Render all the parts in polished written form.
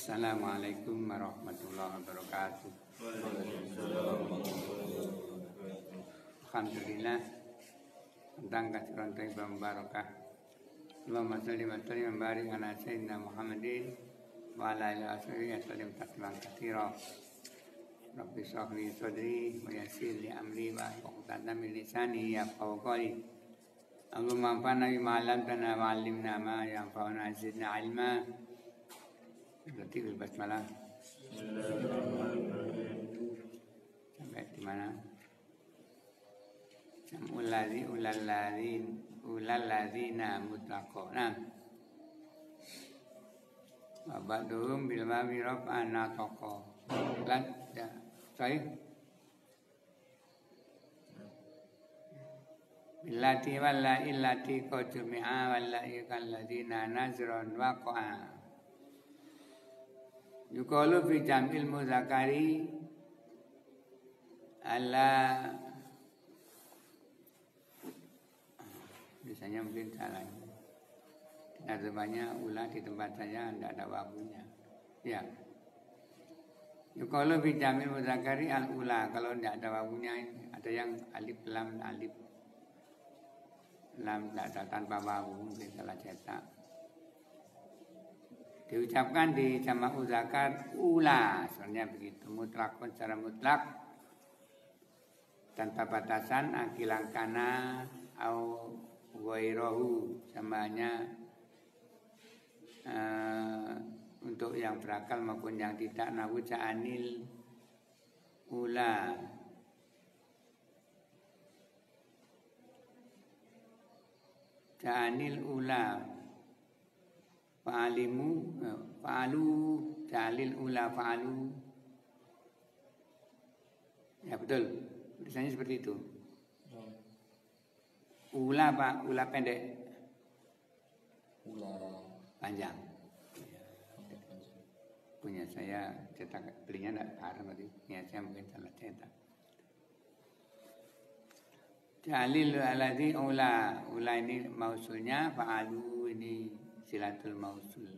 Assalamualaikum warahmatullahi wabarakatuh. Alhamdulillah tentang kasiran thayyibah mubarakah. Allahumma shalli wa sallim wa barik ala sayyidina Muhammadin wa ala alihi wa sahbihi wa sallim tasliman katsira. Rabbi shrah li sadri wa yassir li amri wa uqdatan min lisani yafqahu qawli. Allahumma anfa'na bima 'allamtana wa 'allimna ma yanfa'una wa zidna 'ilma. Berarti basmalah. Sampai di mana? Ulalladzina mutlaqona. Wa ba'dhum bil ma'ruf rafa'ana taqa. Lan ya, sahih. Billati walla illati qajumi'a wallahi kalladzina nazrun waqa'a. Yuqalu fi jam'il mudzakari ala, biasanya mungkin salah. Nazmanya ula di tempat saya tidak ada wabunya. Ya. Yuqalu fi jam'il mudzakari al ula, kalau tidak ada wabunya ada yang alif lam tidak ada tanpa wawu, mungkin salah cetak. Diucapkan di jamak muzakkar ula, soalnya begitu, mutlakun secara mutlak tanpa batasan, akilan kana au ghairahu, samanya untuk yang berakal maupun yang tidak, nahu ja'anil ula. Ja'anil ula fa'alu jalil ula fa'alu. Ya betul, tulisannya seperti itu. Ula pak, ula pendek, ula panjang. Punya saya cetak, belinya tidak bareng tadi, punya saya mungkin salah cetak. Jalil alladzi ula ini mausulnya, fa'alu ini silatul mausul.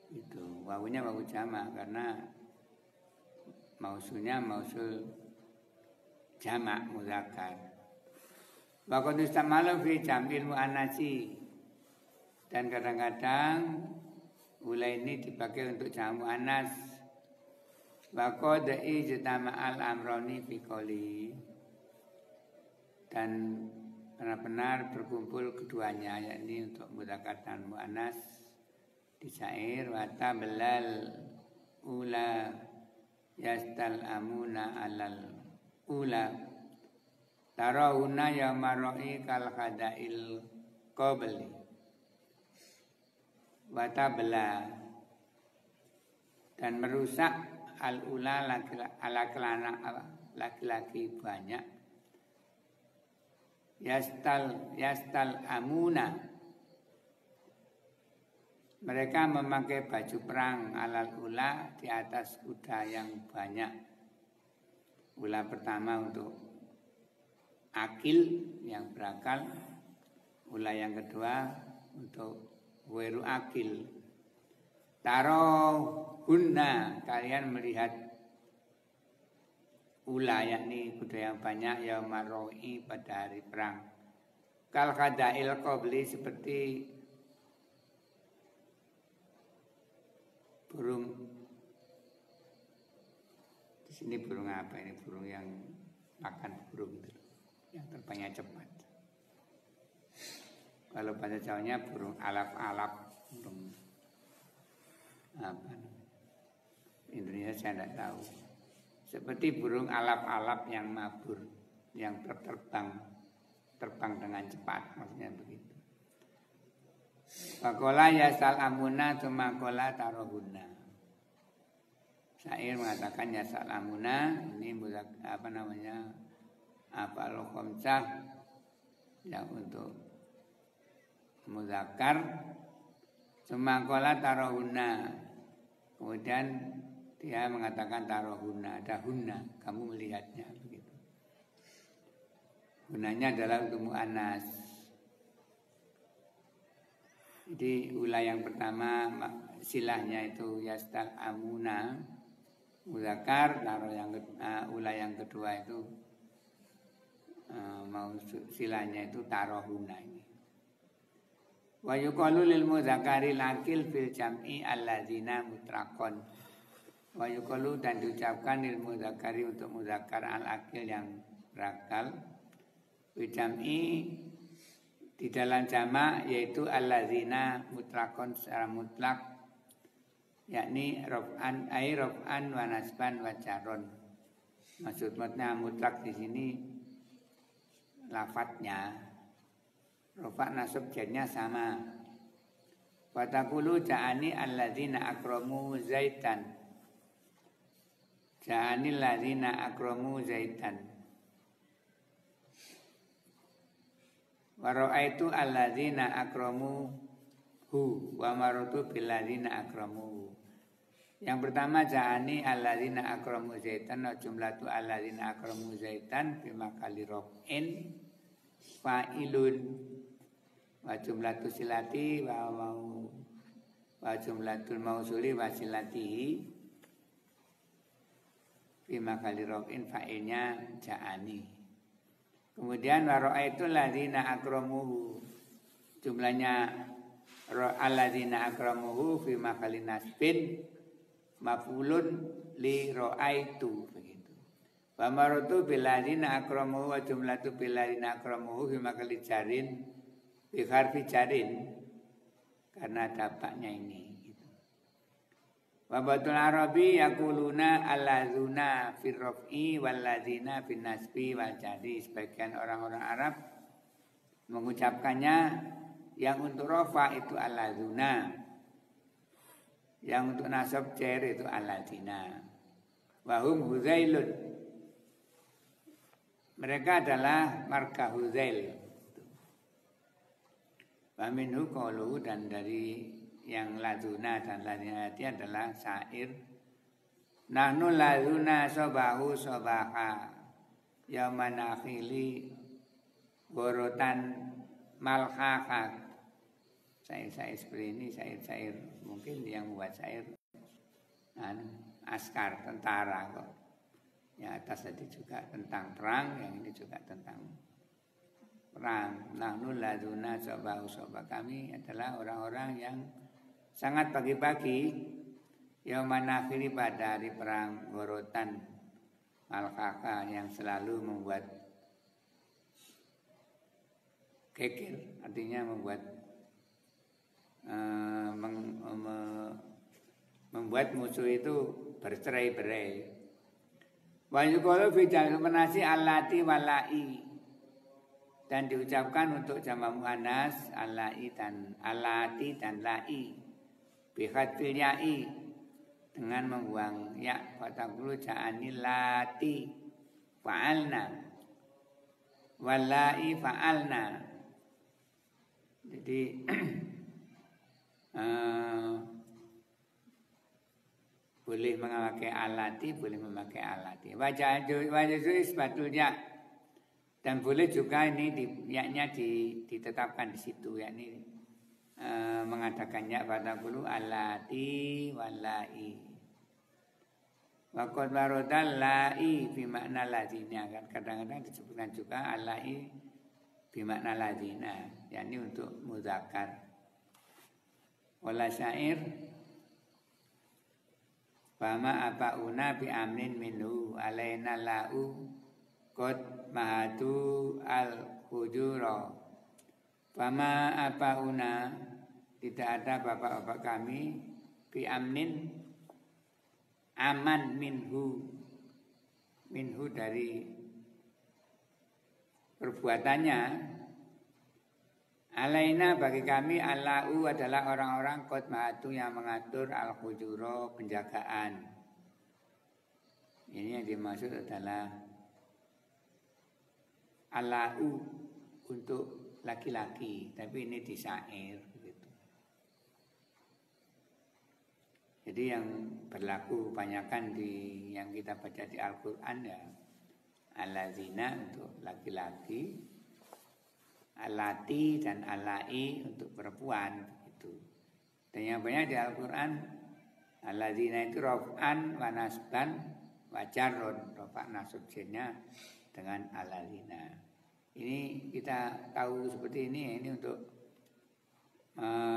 Itu wawunya wawu jamak karena mausulnya mausul jamak muzakkar. Wa qad istamalu fi jam'il muannatsi, dan kadang-kadang ula ini dipakai untuk jamak muannas. Wa qad ijtama'al amrani fi qouli, dan benar-benar berkumpul keduanya, yakni untuk mudzakkar dan muannas di syair. Wa tablal ula yastal amuna alal ula tarawuna ya mar'i kal khadail qabli. Wa tabla, dan merusak al ula laki-laki banyak. Yastal amuna, mereka memakai baju perang alal ula, di atas kuda yang banyak. Ula pertama untuk akil yang berakal, ula yang kedua untuk weru akil. Tarohunna, kalian melihat ula, yakni kuda yang banyak, ya maroi, pada hari perang. Kal khadail qabli, seperti burung. Di sini burung apa ini? Burung yang makan burung itu, yang terbangnya cepat. Kalau bahasa Jawanya burung alap-alap, burung apa? Indonesia saya tidak tahu. Seperti burung alap-alap yang mabur, yang terbang dengan cepat, maksudnya begitu. Faqala yasal amuna tumakola tarohuna. Syair mengatakan yasal amuna, ini afal khamsah yang untuk muzakkar. Tumakola tarohuna, kemudian dia mengatakan tarohuna, ada hunna, kamu melihatnya, begitu. Gunanya adalah untuk mu'annas. Jadi ula yang pertama silahnya itu yastal amuna muzakkar, taruh yang ula yang kedua itu mau silahnya itu tarohuna ini. Wa yuqalu lil muzakkari lakil fil jam'i alladzina mutlaqan. Wa yuqalu dan diucapkan lil muzakkari untuk muzakkar al akil yang berakal fil jam'i di dalam jamak yaitu alladzina mutlaqan secara mutlak, yakni raf'an wa nasban wa jarron. Maksudnya mutlak di sini lafadznya rafa' nasab jarnya sama. Wa taqulu ja'ani alladzina akramu zaitan. Ja'ani alladzina akramu zaitan. Wa ra'aitu alladzina akramu hu wa maratu bil ladzina akramu. Yang pertama ja'ani alladzina akramu zaitan wa jumlatu alladzina akramu zaitan fi makali raf'in fa'ilun wa jumlatu silati wa jumlatul mausuli wa silatihi fi makali raf'in fa'ilnya ja'ani. Kemudian wa ra'aitu alladzina akramuhu, jumlahnya alladzina akramuhu fi makali nasbin maf'ulun li ra'aitu begitu. Wa maratu bil ladzina akramuhu wa jumlatu bil ladzina akramuhu fi makali jarin bi harfi jarin, karena dapatnya ini gitu. Wa batul arabi yaquluna alladzuna fir raf'i wal ladzina fin nasbi wal jari. Sebagian orang-orang Arab mengucapkannya yang untuk rafa itu alladzuna, yang untuk nasab jar itu alladzina. Wa hum huzailun, mereka adalah marga Huzail. Wa minhu qauluhu, dan dari yang lazuna dan ladzina adalah syair. Nahnu lazuna sobahu sobaha yauman akhili borotan malhaka. Syair-syair seperti ini, syair-syair mungkin yang membuat syair askar, tentara kok. Yang atas tadi juga tentang perang, yang ini juga tentang perang. Nahnu lazuna sobahu soba, kami adalah orang-orang yang sangat pagi-pagi yauman akhiri pada hari perang gorotan malkaka, yang selalu membuat geger, artinya membuat membuat musuh itu bercerai-berai. Wa yuqalu fi jam'i allati walai, dan diucapkan untuk jamak muannas allati dan lai bihadfil ya'i, dengan membuang ya. Fataqulu ja'ani lati fa'alna walai fa'alna. Jadi boleh memakai alati, boleh memakai alati. Wajah sebetulnya, dan boleh juga ini yaknya ditetapkan di situ, yakni mengadakannya pada guru alati walai. Waqad waradal lai fi makna ladzina, kan kadang-kadang disebutkan juga alai fi makna ladzina, yakni untuk muzakkar. Wala syair fama apauna bi amnin minhu alaina lau qad mahatu al hujura. Fama apauna, tidak ada bapak-bapak kami, bi amnin aman minhu dari perbuatannya. Alaina bagi kami, Allahu adalah orang-orang qad mahatu yang mengatur al-hujuro, penjagaan. Ini yang dimaksud adalah Allahu untuk laki-laki, tapi ini di syair begitu. Jadi yang berlaku kebanyakan di yang kita baca di Al-Qur'an ya alladzina untuk laki-laki, alati dan alai untuk perempuan begitu. Dan yang banyak di Al-Quran alladzina itu raf'an wa nasban wa jarrun, rafa' nasab jinnya dengan alladzina. Ini kita tahu seperti ini untuk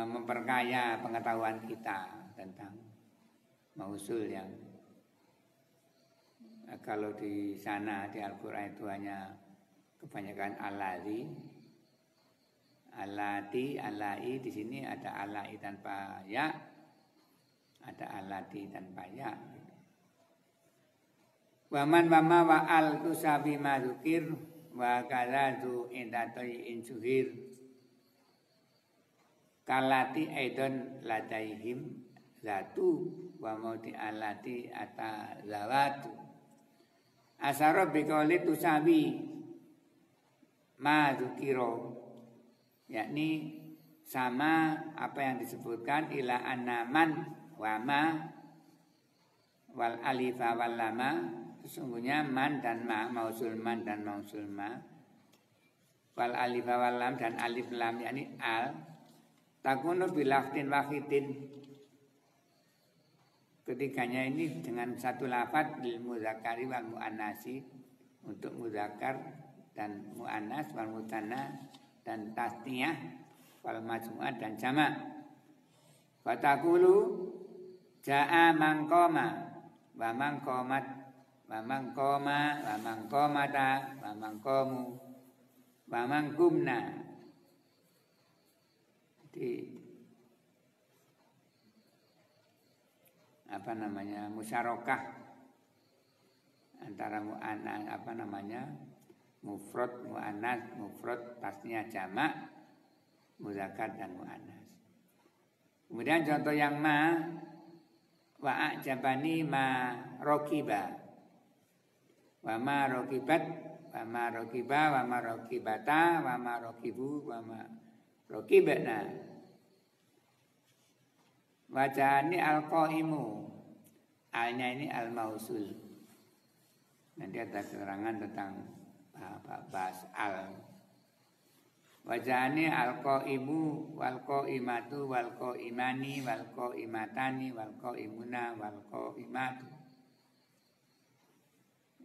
memperkaya pengetahuan kita tentang mausul yang kalau di sana di Al-Quran itu hanya kebanyakan alladzi, allati, allai. Di sini ada allai tanpa ya, ada allati tanpa ya. Waman wama wa al tusabi mazukir wa kaladu indatoi insuhir kalati aidon ladaihim zatu wa mauti allati ata zawatu asaro bikoli tusabi mazukiro, yakni sama apa yang disebutkan ila anaman wama wal alifa wal lama. Sesungguhnya man dan ma, mausul man dan mausul ma, wal alif wal lam dan alif lam, yakni al, takunu bilaftin wahidin. Ketiganya ini dengan satu lafaz lil muzakkari wal muannasi, untuk muzakkar dan muannas, wal mutanna dan tasniyah, wal majmu'ah dan jamak. Fatakulu jaa mangkoma wa mangkomat wa mangkoma wa mangkomata wa mangkomu wa mangkumna. Jadi apa namanya, musyarakah antara mu'annas, apa namanya, mufrad mu'annas, mufrad tasniyah jamak, muzakkar dan mu'annas. Kemudian contoh yang ma, wa a'jabani ma rokiba, wa ma rokibat, wa ma rokiba, wa ma rokibata, wa ma rokibu, wa ma rokibana. Wajahani al-qaimu, alnya ini al-mausul. Nanti ada keterangan tentang bahas al. Wajahani al-qaimu, wal-qaimatu, wal-qaimani, wal-qaimatani, wal-qaimuna, wal-qaimatu.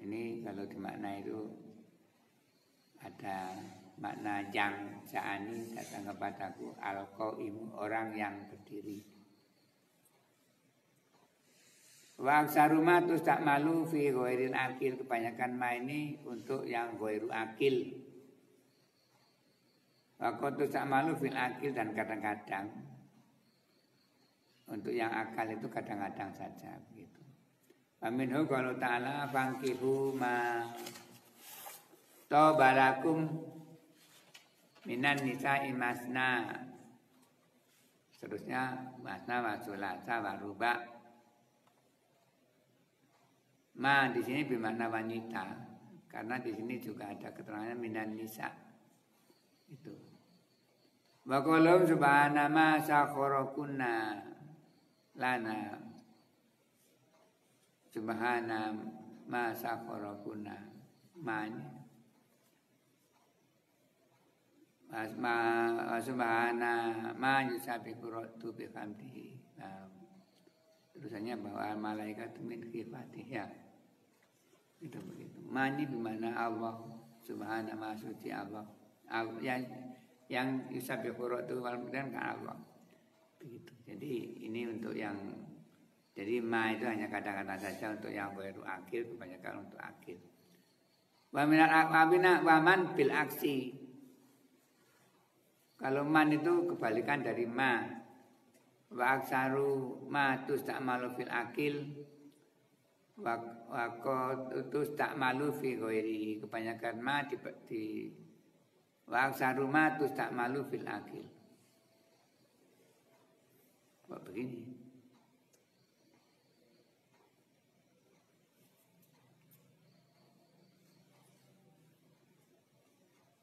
Ini kalau dimakna itu ada makna yang ja'ani, datang kepadaku, al-qaimu, orang yang berdiri. Wa aksaruma tustakmalu fi ghairil akil, kebanyakan ma ini untuk yang ghairu akil. Wa qad tustakmalu fil akil, dan kadang-kadang untuk yang akal itu kadang-kadang saja begitu. Wa minhu qalu ta'ala fankihu ma tabalakum minan nisa'i masna. Seterusnya masna wa sulasa wa ruba'. Ma di sini bermakna wanita, karena di sini juga ada keterangan minan nisa. Itu. Wa qalu subhana ma sakharakunna lana. Subhana ma sakharakunna. Ma ini. Wa subhana ma yusabiqu rabbu bihamdihi. Terusannya bahwa malaikat min khifatiha. Itu begitu. Mani bimana Allah subhanahu wa suci Allah. Yang yusabbihu itu wal-mudan kan Allah. Begitu. Jadi ini untuk yang, jadi ma itu hanya kadang-kadang saja untuk yang ghairu akil, kebanyakan untuk akil. Wa minal aqabina wa man bil aksi. Kalau man itu kebalikan dari ma. Wa aksaru ma tustakmalu fil akil. Wa tustakmalu fi ghairihi, kebanyakan ma di wa aksaru ma tustakmalu fil akil. Kok begini?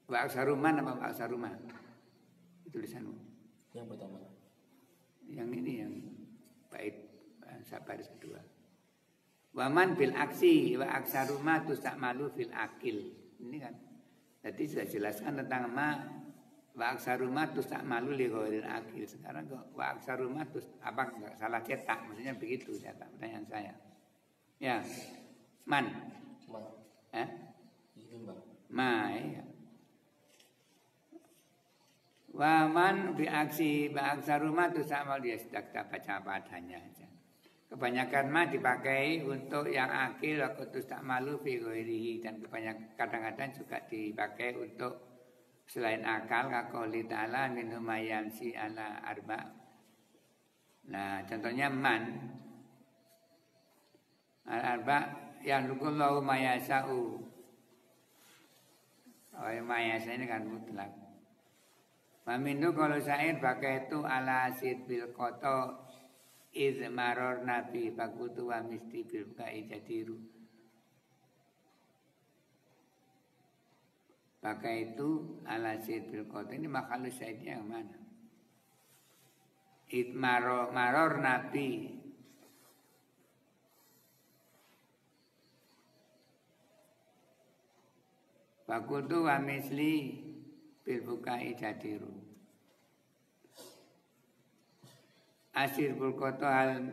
Wa aksaru ma apa wa aksaru ma? Tulisanmu. Yang pertama. Yang ini yang bait baris kedua. Waman bil aksi wa aksaru ma tustakmalu fil akil. Ini kan. Jadi sudah jelaskan tentang ma Wa aksarumat tustakmalu li ghairil akil. Sekarang kok wa aksarumat apa enggak salah cetak? Maksudnya begitu cetak pertanyaan saya. Ya. Man. Ma. Ini Mbak. Ma ya. Wa man bi aksi ba aksarumat tustakmalu ya sudah kita baca apa adanya aja. Kebanyakan ma dipakai untuk yang akil wa tustakmalu fi ghairihi dan kebanyakan kadang-kadang juga dipakai untuk selain akal kaqouli ta'ala minhum mayamsi ala arba. Nah, contohnya man al arba yang lukullahu mayasa'u. Oh, mayasa ini kan mutlak. Mamindu kalau syair pakai itu ala asid bil koto izmaror nabi bakutu wa misti bil bukai jadiru. Pakai itu ala asid bil koto. Ini makhluk syairnya yang mana? Maror nabi. Bakutu wa misli bil bukai jadiru. Asir bulkoto hal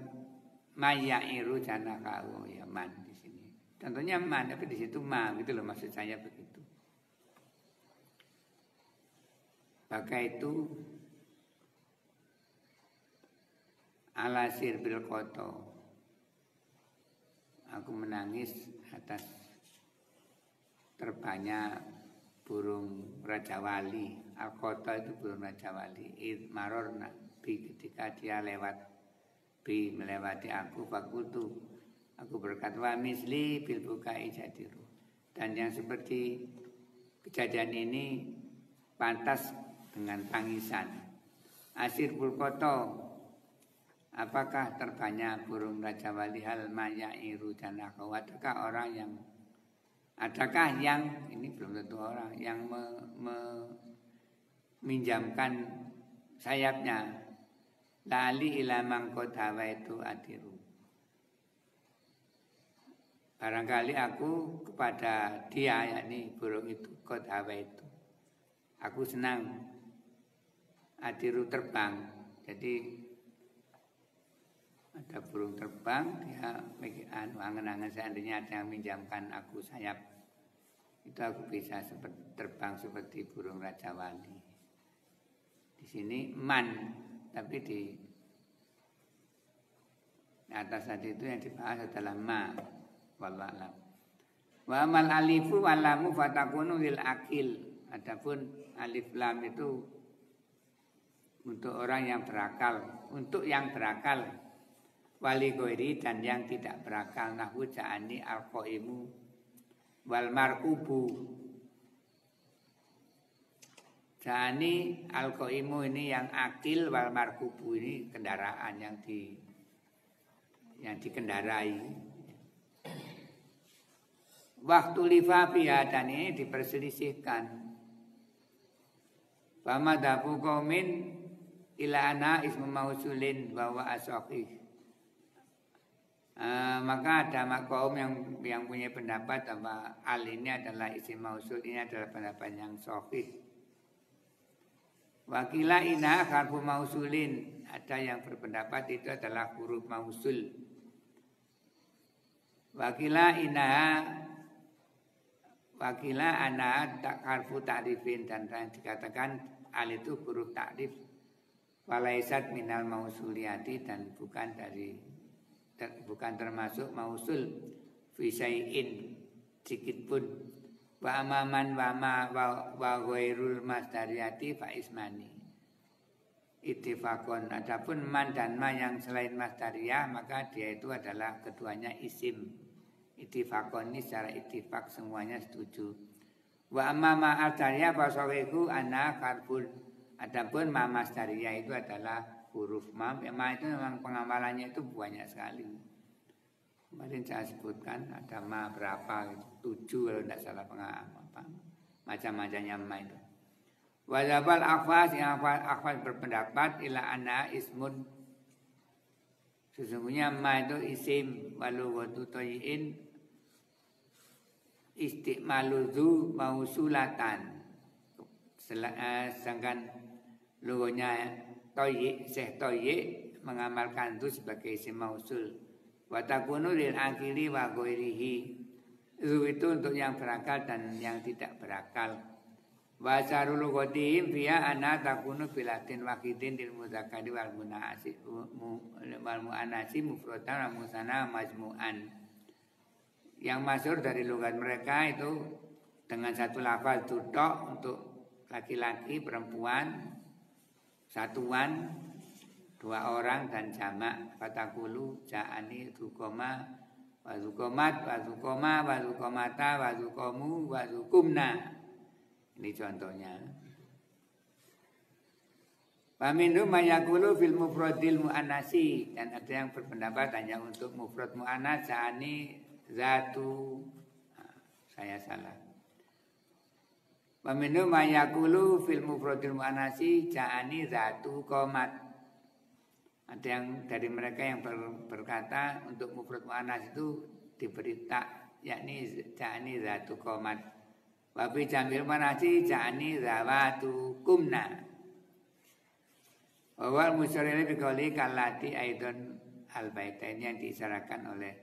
mayairu janakahu ya man di sini. Contohnya man tapi di situ ma gitu loh maksud saya begitu. Pakai itu alasir bilkoto. Aku menangis atas terbangnya burung Raja Wali. Al-Qota itu burung Raja Wali. Marorna bi ketika dia lewat bi melewati aku fakultu. Aku berkata wa misli bil bukai jadiru. Dan yang seperti kejadian ini pantas dengan tangisan. Asir bulkoto. Apakah terbangnya burung Raja Wali hal mayairu janakahu? Adakah yang ini belum tentu orang yang meminjamkan sayapnya lali ilamang kodawa itu adiru. Barangkali aku kepada dia yakni burung itu kodawa itu. Aku senang adiru terbang. Jadi ada burung terbang, dia angan-angan seandainya ada yang minjamkan aku sayap, itu aku bisa terbang seperti burung Raja Wali. Di sini man, tapi di atas tadi itu yang dibahas adalah ma, wallahu a'lam. Wa amal alifu walamu fatakunu lil akil. Adapun alif lam itu untuk orang yang berakal, untuk yang berakal. Wali goiri dan yang tidak berakal nahwu ja'ani al-qaimu wal markubu. Ja'ani al-qaimu ini yang akil, wal markubu ini kendaraan yang dikendarai. Waktu lifa fiha dan ini diperselisihkan. Fama dafu qaumin ila ana ismu mausulin bahwa asaqih. Maka ada kaum yang punya pendapat bahwa al ini adalah isim mausul, ini adalah pendapat yang sahih. Wakila ina harfu mausulin, ada yang berpendapat itu adalah huruf mausul. Wakila ana tak harfu ta'rifin, dan dikatakan al itu huruf ta'rif. Walaisat minal mausuliyati, dan bukan termasuk mausul fi syai'in sedikit pun. Wa amaman wa ghairul masdariyati fa ismani ittifaqon. Adapun man dan ma yang selain masdariyah maka dia itu adalah keduanya isim. Ittifaqon ini secara ittifaq semuanya setuju. Wa amama masdariyah fa sawiku ana karbun. Adapun ma masdariyah itu adalah huruf ma itu memang pengamalannya itu banyak sekali. Kemarin saya sebutkan ada ma berapa, 7 kalau tidak salah pengamalan. Macam-macamnya ma itu. Wajabal akhwas, yang akhwas berpendapat ila anna ismun. Sesungguhnya ma itu isim walu watu toyin istiqmaluzu mausulatan. sedangkan lugonya toyi, Syekh Toyi mengamalkan itu sebagai isim mausul. Wa takunu lil akili wa ghairihi. Zu itu untuk yang berakal dan yang tidak berakal. Wa sarul lughatihim fiya anna takunu bilatin wahidin lil mudzakkari wal muannasi mufradan wa musanna majmu'an. Yang masyhur dari lugat mereka itu dengan satu lafaz tutok untuk laki-laki, perempuan, satuan, 2 orang dan jamak. Fatakulu ja'ani dzukoma wa dzukomat wa dzukoma wa dzukomata wa dzukomu wa dzukumna. Ini contohnya. Faminhum mayaqulu fil mufradil muannasi, dan ada yang berpendapat hanya untuk mufrad muannas ja'ani zatu. Saya salah. Faminhum mayaqulu fil mufradil muannasi ja'ani zatu qomat. Ada yang dari mereka yang berkata untuk mufrad muannas itu diberi tak, yakni ja'ani zatu qomat. Wa fi jamil manasi ja'ani zawatu kumna. Wa wal musyarrih bi qouli kallati aidon al-baitain yang diisyaratkan oleh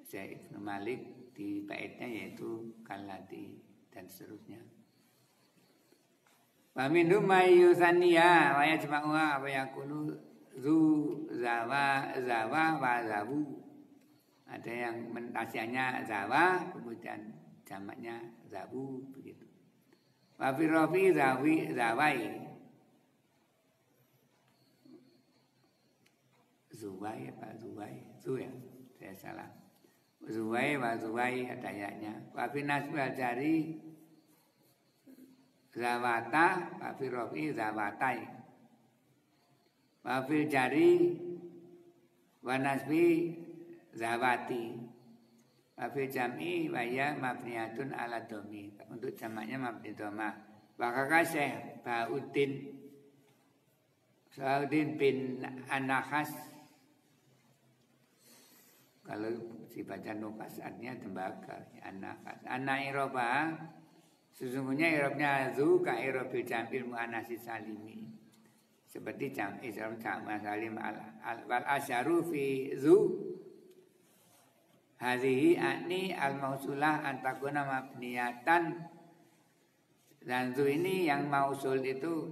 Syekh Ibnu Malik di baitnya yaitu kallati dan seterusnya. Wa minhum may yusaniya wa yajma'uha wa yaqulu zu zawa wa zawu. Ada yang mentasianya zawa kemudian jamaknya zawu begitu. Wa fi rafi zawai. Zuwai apa zuwai? Zu ya, saya salah. Zuwai wa zuwai ada ayatnya. Wa fi nasbi al-jari zawata wa fi rafi zawatai. Wa fil jari wa nasbi zawati. Wa fil jam'i wa ya mabniyatun ala dhammi. Untuk jamaknya mabni dhamma. Wa kaka Syekh Bauddin bin An-Nakhas. Kalau dibaca nukas artinya tembaga, An-Nakhas. An-Na'iroba sesungguhnya irobnya zu ka irobil jam'il muannasi salimi. Seperti jam'i salim wal asyaru fi zu hadhihi ani al-mausulah antakuna mabniyatan. Dan zu ini yang mausul itu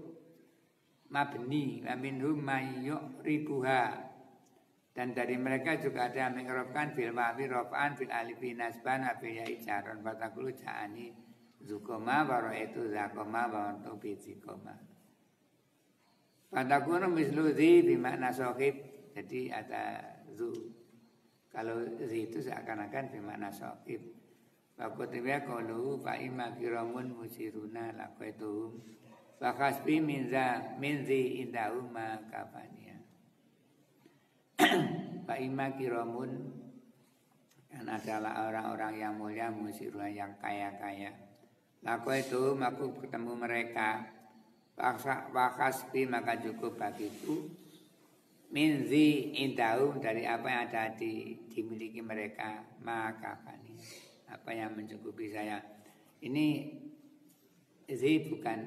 mabni, wa minhum may yu'ribuha. Dan dari mereka juga ada yang mengerobkan fil wawi rofa'an fil alifi nasban wa fil ya'i jaron fatakulu ja'ani zukoma wa ra'aitu zakoma wa untuk bizikoma. Fatakunu mislu zi bimakna sohib. Jadi ada zu. Kalau zi itu seakan-akan bimakna sohib. Fakutibya qaluhu fa imma kiramun musiruna laqaituhum fa khasbi min zi indahum ma kafaniya. Fa imma kiramun, dan adalah orang-orang yang mulia musiruna yang kaya-kaya. Laqaituhum, aku bertemu mereka. Fa khasbi, maka cukup bagiku min zi indahum, dari apa yang ada dimiliki mereka, maka kafaniya, apa yang mencukupi saya. Ini zi bukan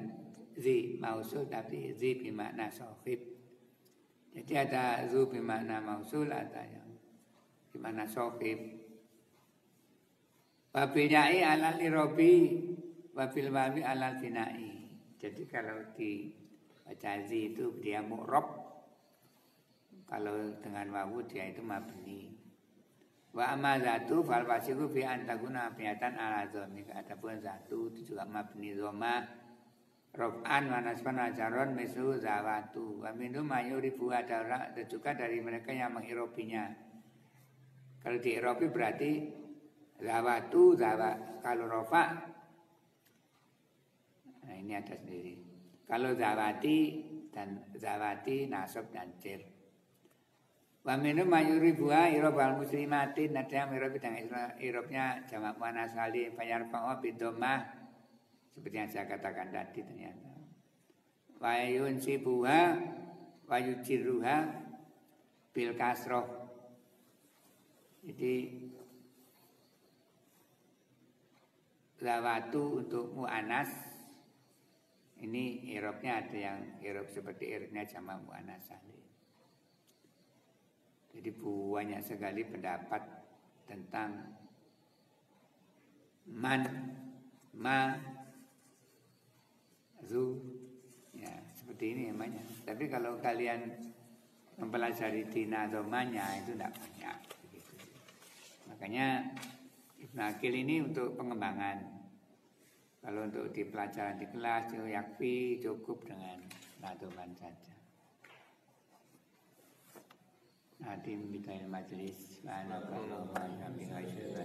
zi mausul tapi zi bimakna sohib. Jadi ada zu bimakna mausul, ada yang bimakna sohib. Wabil ya'i alal irobi wabil wawi alal binai. Jadi kalau di baca zi itu dia mu'rob, kalau dengan wawu dia itu mabni. Wa amma zatu fal wasiku fi antaguna biatan ala dhammi. Adapun zatu itu juga mabni dhamma rof'an wa nasban wa jaron mislu zawatu. Wa minhum mayuribu, ada juga dari mereka yang mengirobinya. Kalau diirobi berarti zawatu zawa. Kalau rofa, nah ini ada sendiri. Kalau zawati dan zawati nasab dan jar. Wa minhum mayuribuha irobal muslimatin, ada yang irobi dengan irobnya jamak muannas salim fayarfa'u bidomah, seperti yang saya katakan tadi ternyata. Wa yunsibuha wa yujiruha bil kasroh. Jadi zawatu untuk muannas Ini i'rabnya ada yang i'rab seperti i'rabnya jamak muannats salim. Jadi banyak sekali pendapat tentang man, ma, zu, ya seperti ini namanya. Tapi kalau kalian mempelajari dinazomanya itu tidak banyak. Begitu. Makanya Ibnu Aqil ini untuk pengembangan. Kalau untuk di pelajaran di kelas itu yakfi cukup dengan nazoman saja. Nadim bidayil majlis wa nafa'allahu wa bihamdihi wa